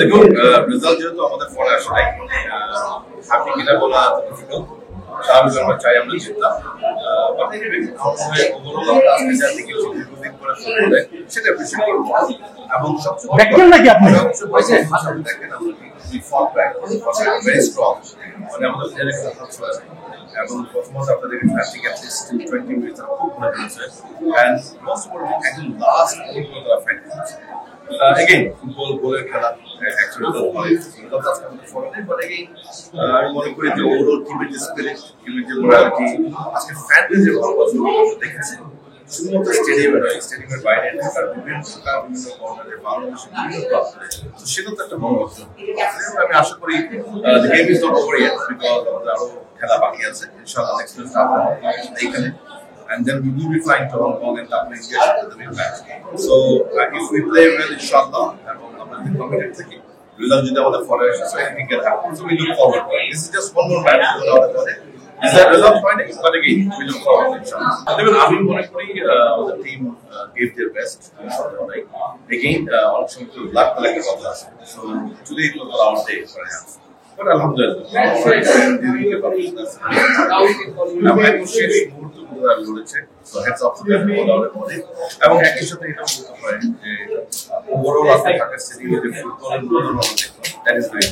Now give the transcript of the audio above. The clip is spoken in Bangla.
দেখুন রেজাল্ট যেহেতু আমাদের পরে আসে নাই হ্যাপি কিনা বলা ডিফিকাল্ট স্বাভাবিক আমরা চাই আমরা জিততাম সেটা এবং সবচেয়ে দেখেন ভেরি স্ট্রং মানে আমাদের এবং প্রথমত আপনাদেরকে ট্রাফিক অ্যাটলিস্ট 20 মিনিট খুব ভালো হয়েছে এন্ড মোস্ট ইম্পর্টেন্ট একদম লাস্ট পর্যন্ত তারা ফাইট করেছে again ফুটবল গোলের খেলা আমি মনে করি যে ওভারঅল টিমের যে স্পিরিট টিমের যে মোরালিটি আজকে ফ্যানদের যে ভালোবাসা দেখেছি শুধুমাত্র স্টেডিয়ামে নয় স্টেডিয়ামের বাইরে ঢাকার বিভিন্ন কর্নারে বাংলাদেশের বিভিন্ন ক্লাব সেটা তো একটা বড় অর্জন আমি আশা করি game is not over yet because আমাদের আরো খেলা বাকি আছে ইনশাআল্লাহ নেক্সট ম্যাচ এইখানে and then we will be flying to Hong Kong and tackling India for the big match. So if we play well, inshallah, and we're committed to it, result is our forest, so anything can happen. So we look forward. This is just one more match to go out of it. Is that result finding? But again, we look forward, inshallah. Even Avi Monekuri, the team gave their best. Right? Again, also to luck collective of us. So today it was our day, perhaps. But alhamdulillah, so heads up to them এবং একই সাথে এটা বলতে পারেন যে ওভারঅল আপনি ঢাকা সিটি যে ফুটবলের দ্যাট ইজ ভেরি